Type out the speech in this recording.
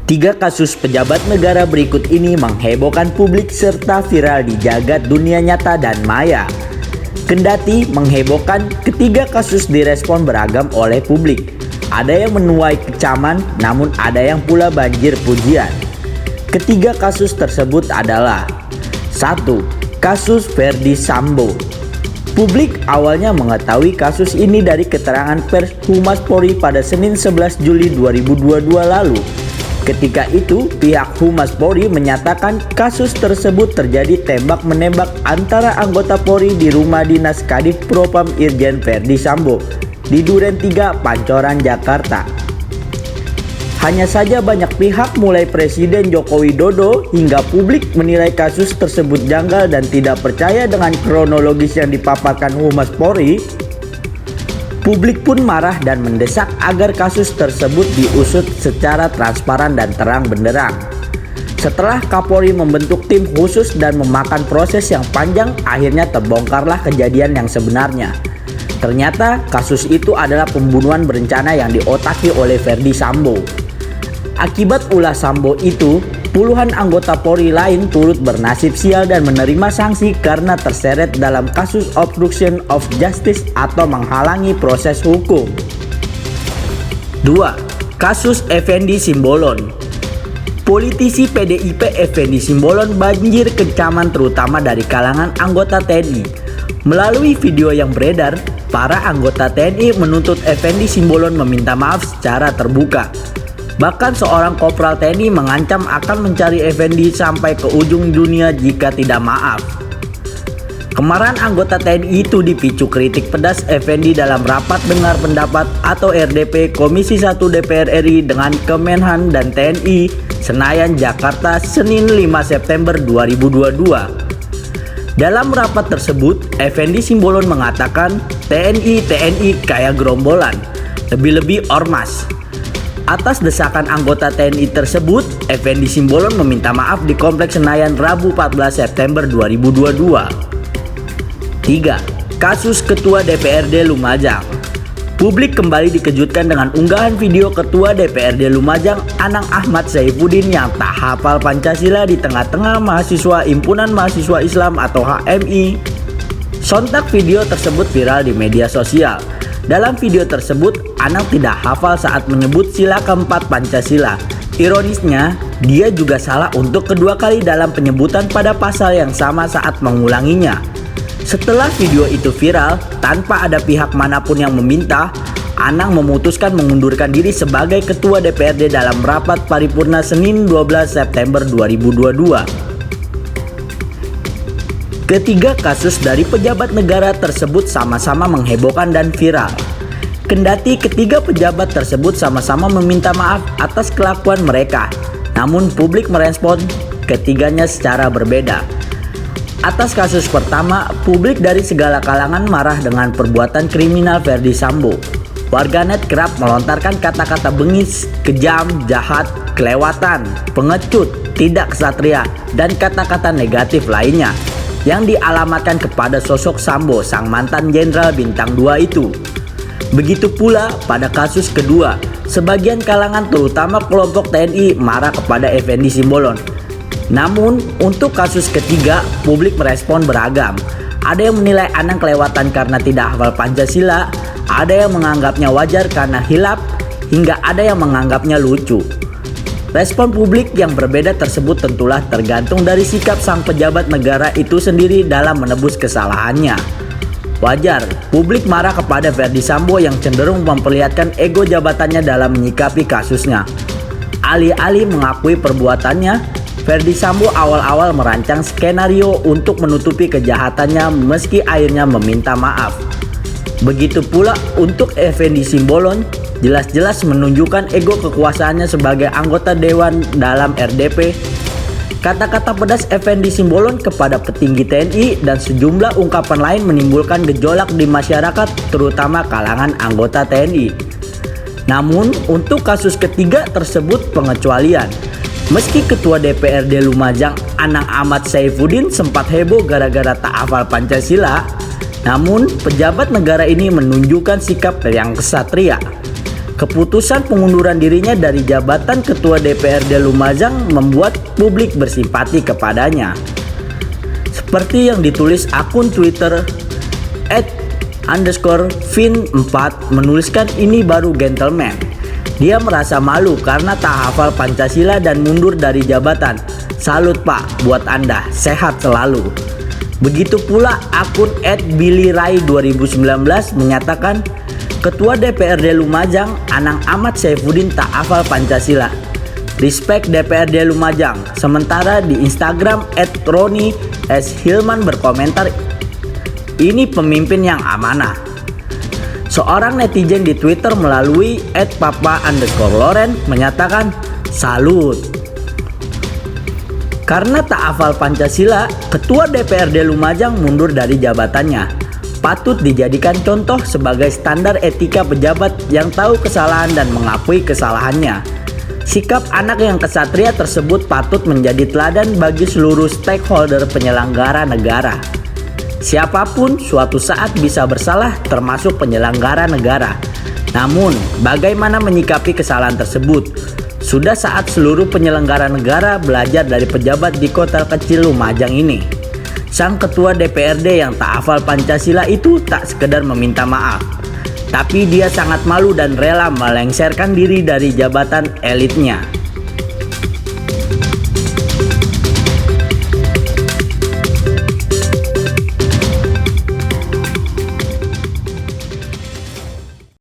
Tiga kasus pejabat negara berikut ini menghebohkan publik serta viral di jagat dunia nyata dan maya. Kendati menghebohkan, ketiga kasus direspon beragam oleh publik. Ada yang menuai kecaman, namun ada yang pula banjir pujian. Ketiga kasus tersebut adalah 1. Kasus Ferdy Sambo. Publik awalnya mengetahui kasus ini dari keterangan pers Humas Polri pada Senin 11 Juli 2022 lalu. Ketika itu, pihak Humas Polri menyatakan kasus tersebut terjadi tembak-menembak antara anggota Polri di rumah dinas Kadif Propam Irjen Ferdy Sambo di Duren 3, Pancoran, Jakarta. Hanya saja banyak pihak mulai Presiden Joko Widodo hingga publik menilai kasus tersebut janggal dan tidak percaya dengan kronologis yang dipaparkan Humas Polri. Publik pun marah dan mendesak agar kasus tersebut diusut secara transparan dan terang benderang. Setelah Kapolri membentuk tim khusus dan memakan proses yang panjang, akhirnya terbongkarlah kejadian yang sebenarnya. Ternyata kasus itu adalah pembunuhan berencana yang diotaki oleh Ferdy Sambo. Akibat ulah Sambo itu, puluhan anggota Polri lain turut bernasib sial dan menerima sanksi karena terseret dalam kasus obstruction of justice atau menghalangi proses hukum. 2. Kasus Effendi Simbolon. Politisi PDIP Effendi Simbolon banjir kecaman terutama dari kalangan anggota TNI. Melalui video yang beredar, para anggota TNI menuntut Effendi Simbolon meminta maaf secara terbuka. Bahkan seorang kopral TNI mengancam akan mencari Effendi sampai ke ujung dunia jika tidak maaf. Kemarahan anggota TNI itu dipicu kritik pedas Effendi dalam rapat dengar pendapat atau RDP Komisi 1 DPR RI dengan Kemenhan dan TNI Senayan, Jakarta, Senin 5 September 2022. Dalam rapat tersebut, Effendi Simbolon mengatakan TNI kayak gerombolan, lebih-lebih ormas. Atas desakan anggota TNI tersebut, Effendi Simbolon meminta maaf di Kompleks Senayan Rabu 14 September 2022. 3. Kasus Ketua DPRD Lumajang. Publik kembali dikejutkan dengan unggahan video Ketua DPRD Lumajang Anang Ahmad Saifuddin yang tak hafal Pancasila di tengah-tengah mahasiswa Himpunan Mahasiswa Islam atau HMI. Sontak video tersebut viral di media sosial. Dalam video tersebut, Anang tidak hafal saat menyebut sila keempat Pancasila. Ironisnya, dia juga salah untuk kedua kali dalam penyebutan pada pasal yang sama saat mengulanginya. Setelah video itu viral, tanpa ada pihak manapun yang meminta, Anang memutuskan mengundurkan diri sebagai Ketua DPRD dalam rapat paripurna Senin 12 September 2022. Ketiga kasus dari pejabat negara tersebut sama-sama menghebohkan dan viral. Kendati ketiga pejabat tersebut sama-sama meminta maaf atas kelakuan mereka, namun publik merespon ketiganya secara berbeda. Atas kasus pertama, publik dari segala kalangan marah dengan perbuatan kriminal Ferdy Sambo. Warganet kerap melontarkan kata-kata bengis, kejam, jahat, kelewatan, pengecut, tidak kesatria, dan kata-kata negatif lainnya yang dialamatkan kepada sosok Sambo, sang mantan jenderal bintang 2 itu. Begitu pula pada kasus kedua, sebagian kalangan terutama kelompok TNI marah kepada Effendi Simbolon. Namun untuk kasus ketiga, publik merespon beragam. Ada yang menilai Anang kelewatan karena tidak hafal Pancasila, ada yang menganggapnya wajar karena hilaf, hingga ada yang menganggapnya lucu. Respon publik yang berbeda tersebut tentulah tergantung dari sikap sang pejabat negara itu sendiri dalam menebus kesalahannya. Wajar, publik marah kepada Ferdy Sambo yang cenderung memperlihatkan ego jabatannya dalam menyikapi kasusnya. Alih-alih mengakui perbuatannya, Ferdy Sambo awal-awal merancang skenario untuk menutupi kejahatannya meski akhirnya meminta maaf. Begitu pula untuk Effendi Simbolon, jelas-jelas menunjukkan ego kekuasaannya sebagai anggota dewan dalam RDP. Kata-kata pedas Effendi Simbolon kepada petinggi TNI dan sejumlah ungkapan lain menimbulkan gejolak di masyarakat, terutama kalangan anggota TNI. Namun untuk kasus ketiga tersebut pengecualian. Meski Ketua DPRD Lumajang Anang Ahmad Saifuddin sempat heboh gara-gara tak hafal Pancasila, namun pejabat negara ini menunjukkan sikap yang kesatria. Keputusan pengunduran dirinya dari jabatan Ketua DPRD Lumajang membuat publik bersimpati kepadanya. Seperti yang ditulis akun Twitter @_Vin4 menuliskan, ini baru gentleman. Dia merasa malu karena tak hafal Pancasila dan mundur dari jabatan. Salut Pak buat Anda, sehat selalu. Begitu pula akun @BillyRai2019 menyatakan, Ketua DPRD Lumajang Anang Ahmad Saifuddin tak hafal Pancasila. Respect DPRD Lumajang. Sementara di Instagram @RoniSHilman berkomentar, ini pemimpin yang amanah. Seorang netizen di Twitter melalui @papa_loren menyatakan, salut. Karena tak hafal Pancasila, Ketua DPRD Lumajang mundur dari jabatannya. Patut dijadikan contoh sebagai standar etika pejabat yang tahu kesalahan dan mengakui kesalahannya. Sikap anak yang kesatria tersebut patut menjadi teladan bagi seluruh stakeholder penyelenggara negara. Siapapun suatu saat bisa bersalah, termasuk penyelenggara negara. Namun, bagaimana menyikapi kesalahan tersebut? Sudah saat seluruh penyelenggara negara belajar dari pejabat di kota kecil Lumajang ini. Sang ketua DPRD yang tak hafal Pancasila itu tak sekedar meminta maaf, tapi dia sangat malu dan rela melengsarkan diri dari jabatan elitnya.